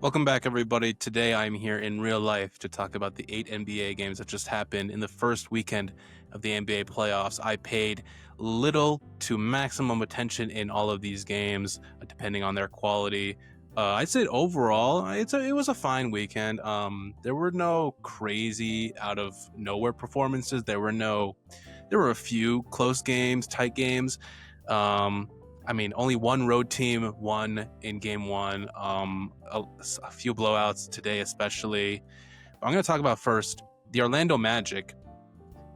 Welcome back, everybody. Today I'm here in real life to talk about the 8 NBA games that just happened in the first weekend of the NBA playoffs. I paid little to maximum attention in all of these games, depending on their quality. I'd say overall, it was a fine weekend. There were no crazy out of nowhere performances. There were a few close games, tight games. Um, only one road team won in game one. A few blowouts today, especially. But I'm going to talk about first the Orlando Magic.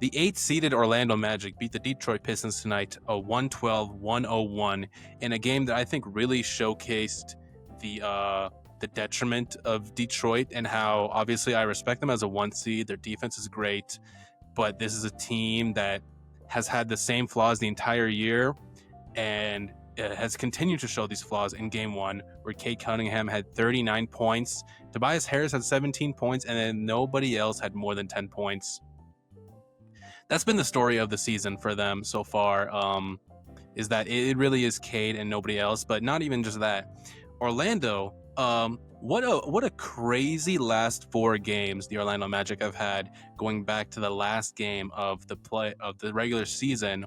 The 8 seeded Orlando Magic beat the Detroit Pistons tonight, a 112-101, in a game that I think really showcased the detriment of Detroit and how obviously I respect them as a 1 seed. Their defense is great, but this is a team that has had the same flaws the entire year and has continued to show these flaws in game one, where Cade Cunningham had 39 points, Tobias Harris had 17 points, and then nobody else had more than 10 points. That's been the story of the season for them so far, is that it really is Cade and nobody else. But not even just that. Orlando, what a crazy last 4 games the Orlando Magic have had, going back to the last game of the regular season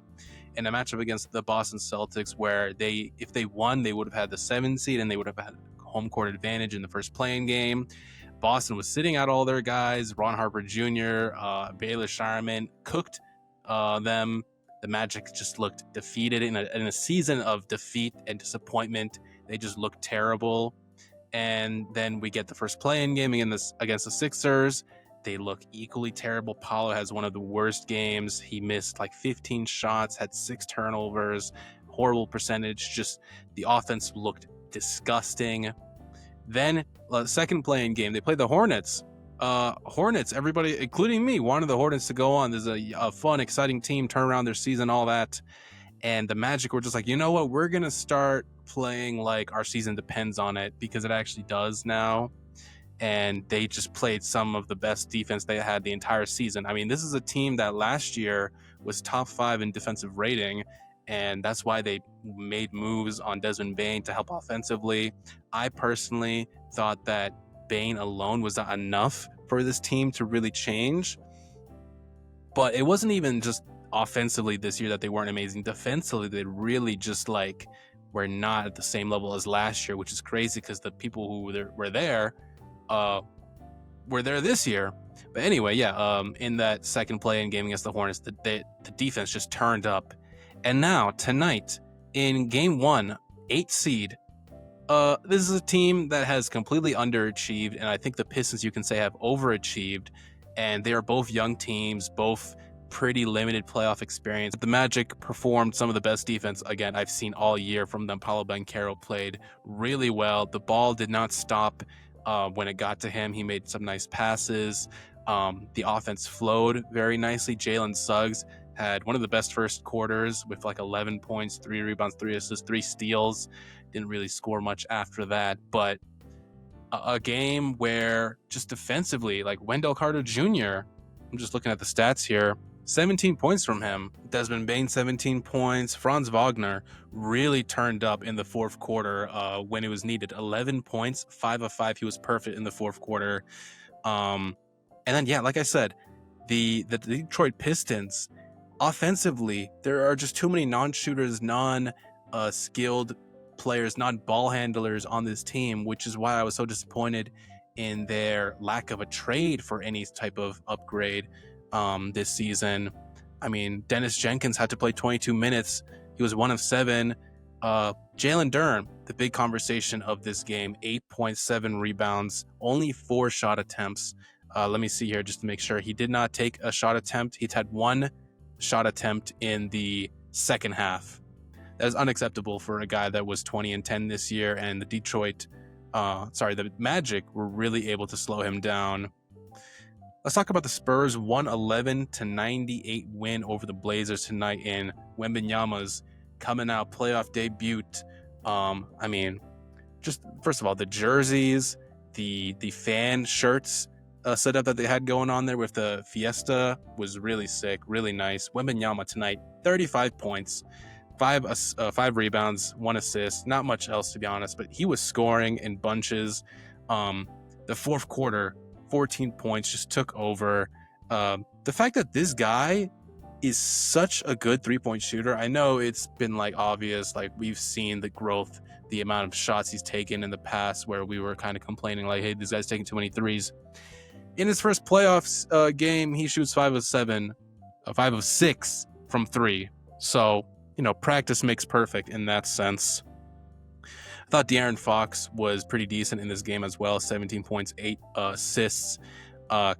in a matchup against the Boston Celtics, where if they won, they would have had the 7 seed and they would have had home court advantage in the first playing game. Boston was sitting out all their guys. Ron Harper Jr., Baylor Shireman cooked them. The Magic just looked defeated in a season of defeat and disappointment. They just looked terrible. And then we get the first play-in game against the Sixers. They look equally terrible. Paulo has one of the worst games. He missed like 15 shots, had 6 turnovers, horrible percentage. Just the offense looked disgusting. Then second play-in game, they played the Hornets. Hornets, everybody, including me, wanted the Hornets to go on. There's a fun, exciting team, turn around their season, all that. And the Magic were just like, you know what? We're going to start playing like our season depends on it, because it actually does now. And they just played some of the best defense they had the entire season. I mean, this is a team that last year was top 5 in defensive rating, and that's why they made moves on Desmond Bane to help offensively. I personally thought that Bane alone was not enough for this team to really change. But it wasn't even just offensively this year that they weren't amazing. Defensively, they really just were not at the same level as last year, which is crazy because the people who were there this year. But anyway, in that second play-in game against the Hornets, the defense just turned up. And now tonight in game 1, 8 seed, this is a team that has completely underachieved, and I think the Pistons, you can say, have overachieved. And they are both young teams, both pretty limited playoff experience. The Magic performed some of the best defense, again, I've seen all year from them. Paolo Banchero played really well. The ball did not stop when it got to him. He made some nice passes. The offense flowed very nicely. Jalen Suggs had one of the best first quarters with 11 points, 3 rebounds, 3 assists, 3 steals. Didn't really score much after that, but a game where just defensively, Wendell Carter Jr., I'm just looking at the stats here, 17 points from him. Desmond Bane, 17 points. Franz Wagner really turned up in the fourth quarter when it was needed. 11 points, 5 of 5. He was perfect in the fourth quarter. And then, like I said, the Detroit Pistons, offensively, there are just too many non-shooters, non-skilled players, non-ball handlers on this team, which is why I was so disappointed in their lack of a trade for any type of upgrade this season. I mean, Dennis Jenkins had to play 22 minutes. He was 1 of 7. Jalen Duren, the big conversation of this game, 8.7 rebounds, only 4 shot attempts. Let me see here just to make sure. He did not take a shot attempt. He's had 1 shot attempt in the second half. That is unacceptable for a guy that was 20 and 10 this year, and the Magic were really able to slow him down. Let's talk about the Spurs' 111-98 win over the Blazers tonight in Wembanyama's coming out playoff debut. Just first of all, the jerseys, the fan shirts setup that they had going on there with the Fiesta was really sick, really nice. Wembanyama tonight, 35 points, 5 rebounds, 1 assist. Not much else, to be honest, but he was scoring in bunches. The fourth quarter, 14 points, just took over. The fact that this guy is such a good 3-point shooter, I know it's been like obvious, like we've seen the growth, the amount of shots he's taken in the past where we were kind of complaining like, hey, this guy's taking too many threes. In his first playoffs game, he shoots 5 of 6 from 3. So, practice makes perfect in that sense. I thought De'Aaron Fox was pretty decent in this game as well. 17 points, 8 assists.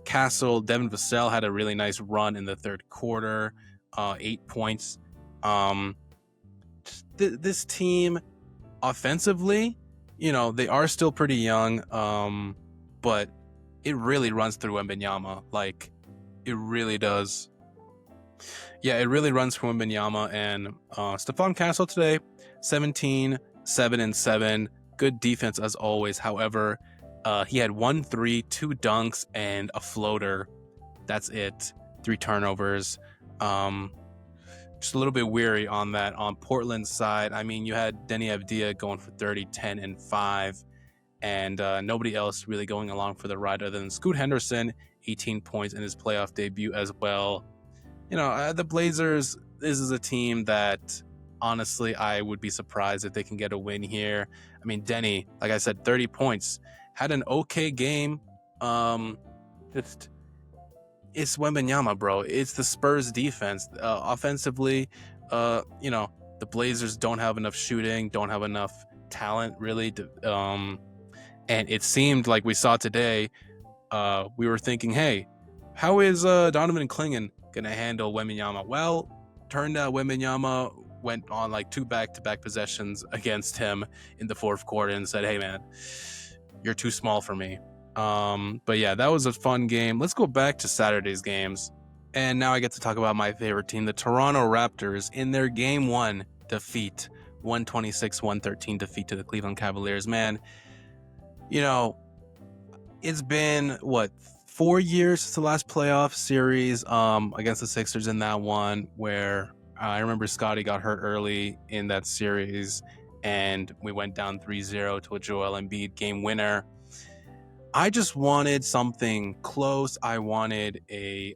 Castle, Devin Vassell had a really nice run in the third quarter. 8 points. This team, offensively, they are still pretty young, but it really runs through Wembanyama. Like, it really does. Yeah, it really runs through Wembanyama. And Stephon Castle today, 17, 7 and 7. Good defense as always. However, he had 1 3, 2 dunks, and a floater. That's it. 3 turnovers. Just a little bit weary on that. On Portland's side, I mean, you had Denny Avdia going for 30, 10, and 5. And nobody else really going along for the ride other than Scoot Henderson, 18 points in his playoff debut as well. The Blazers, this is a team that, honestly, I would be surprised if they can get a win here. I mean, Denny, like I said, 30 points. Had an okay game. It's Wembanyama, bro. It's the Spurs defense. Offensively, the Blazers don't have enough shooting, don't have enough talent, really, and it seemed like we saw today, we were thinking, hey, how is Donovan Clingan going to handle Wembanyama? Well, turned out Wembanyama went on like 2 back-to-back possessions against him in the fourth quarter and said, hey, man, you're too small for me. But yeah, that was a fun game. Let's go back to Saturday's games. And now I get to talk about my favorite team, the Toronto Raptors, in their Game 1 defeat, 126-113 defeat to the Cleveland Cavaliers. Man, it's been 4 years since the last playoff series against the Sixers in that one, where I remember Scottie got hurt early in that series and we went down 3-0 to a Joel Embiid game winner. I just wanted something close. I wanted a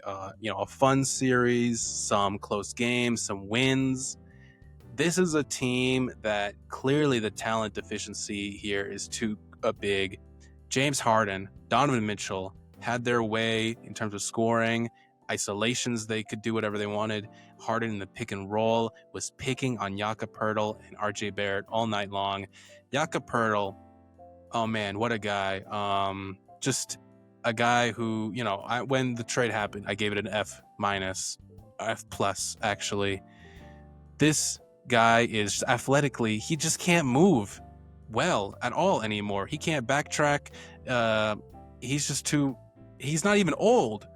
fun series, some close games, some wins. This is a team that clearly the talent deficiency here is too big. James Harden, Donovan Mitchell had their way in terms of scoring. Isolations, they could do whatever they wanted. Harden in the pick and roll was picking on Jakob Poeltl and RJ Barrett all night long. Jakob Poeltl, oh man, what a guy. Just a guy who, when the trade happened, I gave it an F-, F+, actually. This guy is athletically, he just can't move well at all anymore. He can't backtrack. He's not even old,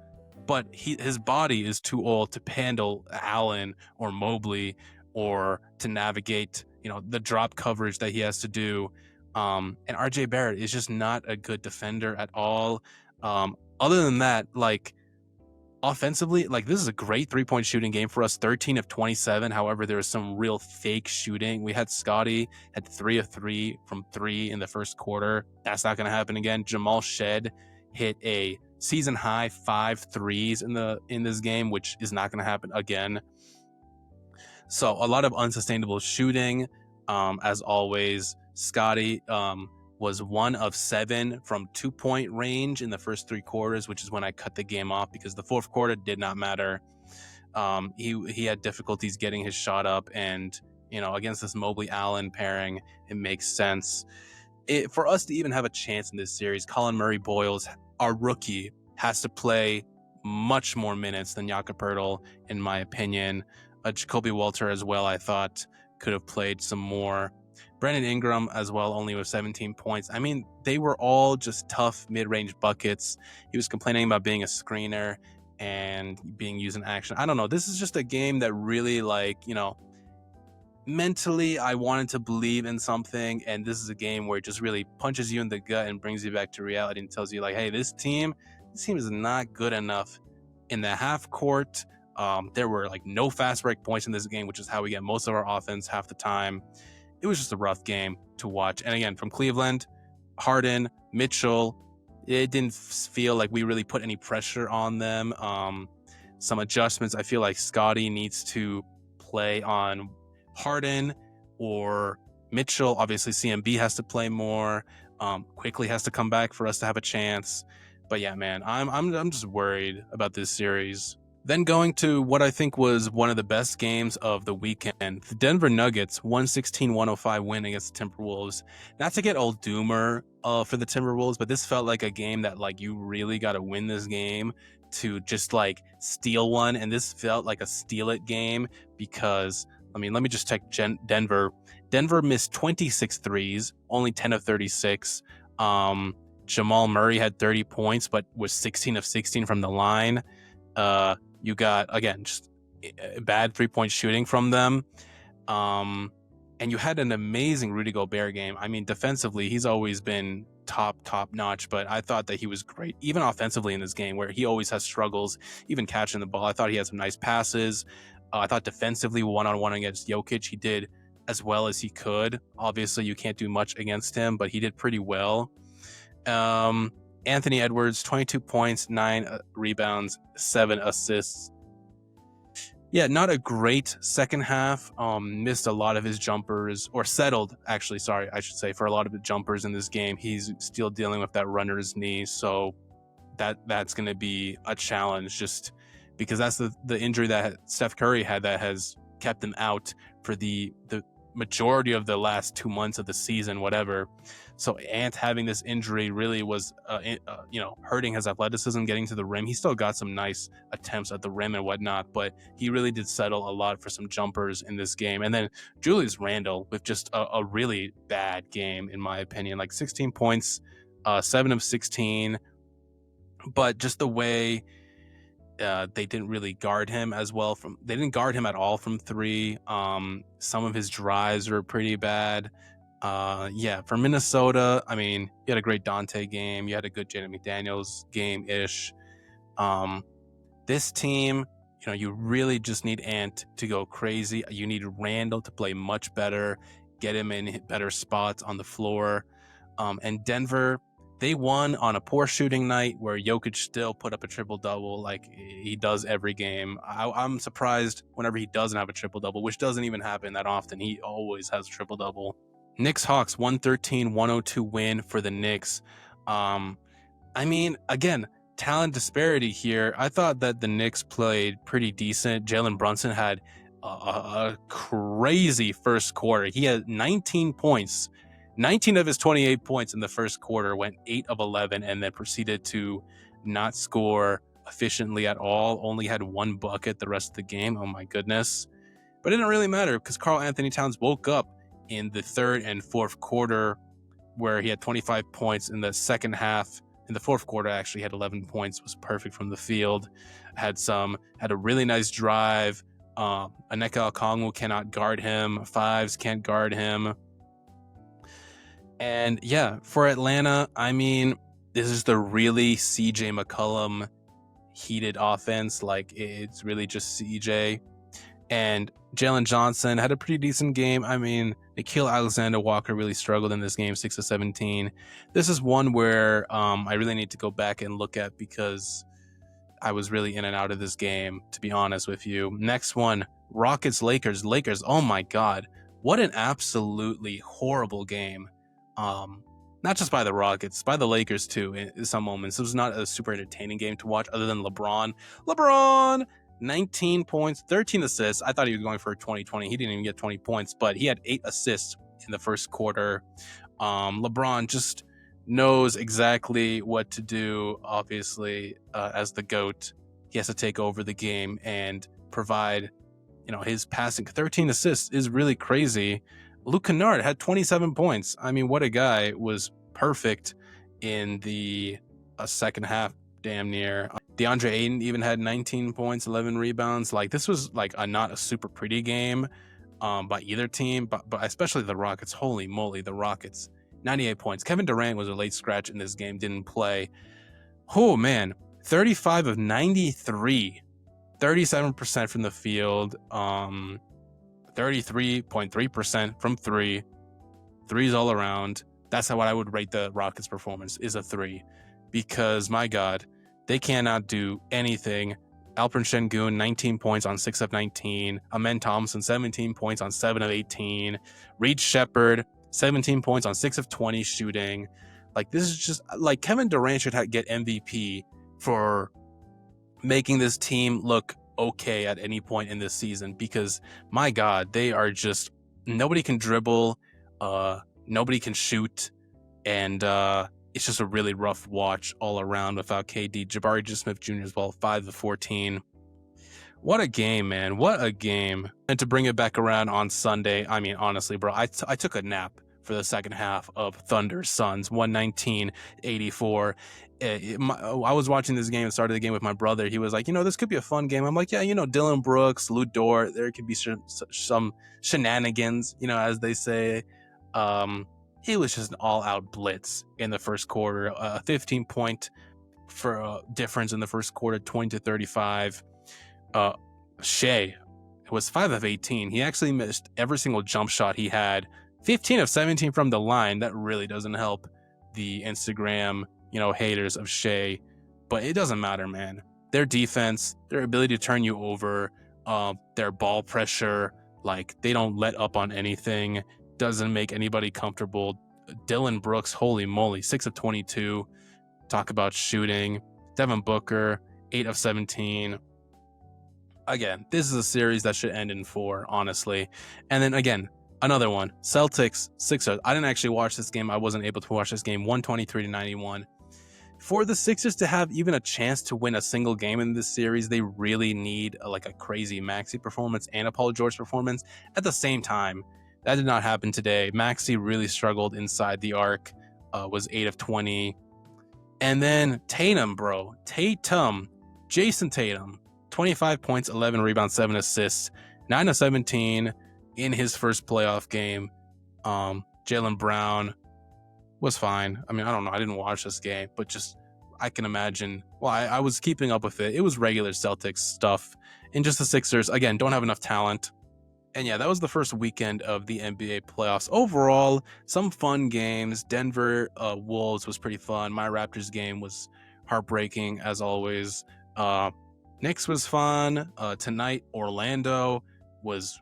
but his body is too old to handle Allen or Mobley or to navigate, the drop coverage that he has to do. And RJ Barrett is just not a good defender at all. Other than that, offensively, this is a great 3-point shooting game for us, 13 of 27. However, there was some real fake shooting. We had Scottie had 3 of 3 from 3 in the first quarter. That's not going to happen again. Jamal Shed hit a season high 5 threes in this game, which is not going to happen again. So a lot of unsustainable shooting. As always, Scottie was 1 of 7 from 2-point range in the first 3 quarters, which is when I cut the game off because the fourth quarter did not matter. He had difficulties getting his shot up, and against this Mobley Allen pairing, it makes sense. For us to even have a chance in this series, Colin Murray-Boyles, our rookie, has to play much more minutes than Jakob Poeltl, in my opinion. Jacoby Walter as well, I thought, could have played some more. Brandon Ingram as well, only with 17 points. I mean, they were all just tough mid-range buckets. He was complaining about being a screener and being used in action. I don't know. This is just a game that really, mentally I wanted to believe in something, and this is a game where it just really punches you in the gut and brings you back to reality and tells you, hey, this team is not good enough in the half court. There were no fast break points in this game, which is how we get most of our offense half the time. It was just a rough game to watch. And again, from Cleveland, Harden, Mitchell, it didn't feel like we really put any pressure on them. Some adjustments. I feel like Scottie needs to play on Harden or Mitchell. Obviously, CMB has to play more. Quickly has to come back for us to have a chance. But yeah, man, I'm just worried about this series. Then going to what I think was one of the best games of the weekend, the Denver Nuggets 116-105 win against the Timberwolves. Not to get old doomer for the Timberwolves, but this felt like a game that like you really got to win this game to just like steal one. And this felt like a steal it game because, I mean, let me just check Denver. Denver missed 26 threes, only 10 of 36. Jamal Murray had 30 points, but was 16 of 16 from the line. You got, again, just bad 3-point shooting from them. And you had an amazing Rudy Gobert game. I mean, defensively, he's always been top notch, but I thought that he was great, even offensively in this game, where he always has struggles, even catching the ball. I thought he had some nice passes. I thought defensively, one-on-one against Jokic, he did as well as he could. Obviously, you can't do much against him, but he did pretty well. Anthony Edwards, 22 points, 9 rebounds, 7 assists. Yeah, not a great second half. Missed a lot of his jumpers, or settled, actually, sorry, I should say, for a lot of the jumpers in this game. He's still dealing with that runner's knee, so that's going to be a challenge, just because that's the injury that Steph Curry had that has kept him out for the majority of the last 2 months of the season, whatever. So Ant having this injury really was, hurting his athleticism, getting to the rim. He still got some nice attempts at the rim and whatnot, but he really did settle a lot for some jumpers in this game. And then Julius Randle with just a really bad game, in my opinion, like 16 points, 7 of 16, but just the way they didn't really guard him as well. They didn't guard him at all from three. Some of his drives were pretty bad. For Minnesota, I mean, you had a great Dante game. You had a good Jaden McDaniels game-ish. This team, you really just need Ant to go crazy. You need Randle to play much better, get him in better spots on the floor. And Denver, they won on a poor shooting night where Jokic still put up a triple-double like he does every game. I'm surprised whenever he doesn't have a triple-double, which doesn't even happen that often. He always has a triple-double. Knicks-Hawks, 113-102 win for the Knicks. I mean, again, talent disparity here. I thought that the Knicks played pretty decent. Jalen Brunson had a crazy first quarter. He had 19 points. 19 of his 28 points in the first quarter, went 8 of 11, and then proceeded to not score efficiently at all. Only had 1 bucket the rest of the game. Oh my goodness. But it didn't really matter because Karl Anthony Towns woke up in the third and fourth quarter, where he had 25 points in the second half. In the fourth quarter, actually had 11 points, was perfect from the field. Had a really nice drive. Onyeka Okongwu cannot guard him. Fives can't guard him. And yeah, for Atlanta, I mean, this is the really CJ McCollum heated offense. Like, it's really just CJ. And Jalen Johnson had a pretty decent game. I mean, Nickeil Alexander-Walker really struggled in this game, 6 of 17. This is one where I really need to go back and look at because I was really in and out of this game, to be honest with you. Next one, Rockets-Lakers. Lakers, oh my God. What an absolutely horrible game. Not just by the Rockets, by the Lakers too in some moments. It was not a super entertaining game to watch other than LeBron. 19 points, 13 assists. I thought he was going for 20-20. He didn't even get 20 points, but he had 8 assists in the first quarter. LeBron just knows exactly what to do, obviously, as the GOAT. He has to take over the game and provide, his passing. 13 assists is really crazy. Luke Kennard had 27 points. I mean, what a guy. Was perfect in the second half, damn near. DeAndre Ayton even had 19 points, 11 rebounds. Like, this was like not a super pretty game by either team, but especially the Rockets. Holy moly, the Rockets. 98 points. Kevin Durant was a late scratch in this game, didn't play. Oh, man. 35 of 93. 37% from the field. 33.3% from three. Threes all around. That's how I would rate the Rockets' performance, is a 3, because my God, they cannot do anything. Alperen Sengun, 19 points on 6 of 19. Amen Thompson, 17 points on 7 of 18. Reed Shepherd, 17 points on 6 of 20 shooting. Like, this is just like Kevin Durant should get MVP for making this team look okay at any point in this season, because my God, they are just, nobody can dribble, nobody can shoot, and it's just a really rough watch all around without KD. Jabari Smith Jr. as well, 5 of 14. What a game, man. What a game. And to bring it back around on Sunday, I mean, honestly, bro, I took a nap for the second half of Thunder Suns, 119-84. I was watching this game and started the game with my brother. He was like, this could be a fun game. I'm like, yeah, Dillon Brooks, Lu Dort, there could be some shenanigans, as they say. It was just an all-out blitz in the first quarter. A 15-point difference in the first quarter, 20-35. Shea was 5 of 18. He actually missed every single jump shot he had. 15 of 17 from the line. That really doesn't help the Instagram, haters of Shea. But it doesn't matter, man. Their defense, their ability to turn you over, their ball pressure, like, they don't let up on anything. Doesn't make anybody comfortable. Dillon Brooks, holy moly, 6 of 22. Talk about shooting. Devin Booker, 8 of 17. Again, this is a series that should end in 4, honestly. And then again, another one, Celtics, Sixers. I didn't actually watch this game. I wasn't able to watch this game. 123-91. For the Sixers to have even a chance to win a single game in this series, they really need a crazy Maxey performance and a Paul George performance at the same time. That did not happen today. Maxey really struggled inside the arc, was 8 of 20. And then Tatum, Jason Tatum, 25 points, 11 rebounds, 7 assists, 9 of 17 in his first playoff game. Jaylen Brown was fine. I mean, I don't know. I didn't watch this game, but just I can imagine. Well, I was keeping up with it. It was regular Celtics stuff. And just the Sixers, again, don't have enough talent. And yeah, that was the first weekend of the NBA playoffs. Overall, some fun games. Denver Wolves was pretty fun. My Raptors game was heartbreaking, as always. Knicks was fun. Tonight, Orlando was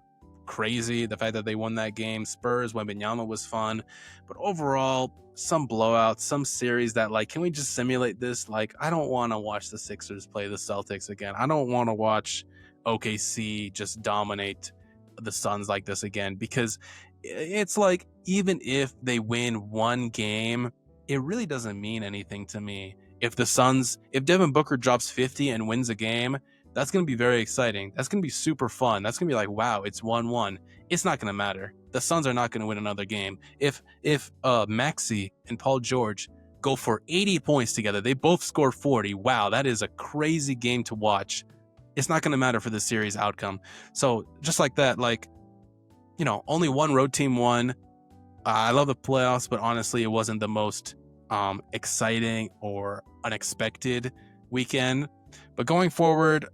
crazy. The fact that they won that game. Spurs, Wembanyama was fun. But overall, some blowouts, some series that, can we just simulate this? I don't want to watch the Sixers play the Celtics again. I don't want to watch OKC just dominate the Suns like this again, because it's even if they win one game, it really doesn't mean anything to me. If Devin Booker drops 50 and wins a game, that's going to be very exciting. That's going to be super fun. That's going to be wow, it's 1-1. It's not going to matter. The Suns are not going to win another game. If Maxey and Paul George go for 80 points together, they both score 40. Wow, that is a crazy game to watch. It's not going to matter for the series outcome. So just like that, only one road team won. I love the playoffs, but honestly, it wasn't the most exciting or unexpected weekend. But going forward,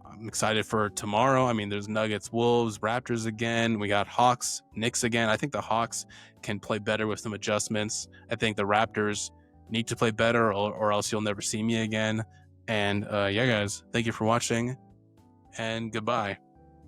I'm excited for tomorrow. I mean, there's Nuggets, Wolves, Raptors again. We got Hawks, Knicks again. I think the Hawks can play better with some adjustments. I think the Raptors need to play better, or else you'll never see me again. And yeah, guys, thank you for watching, and goodbye.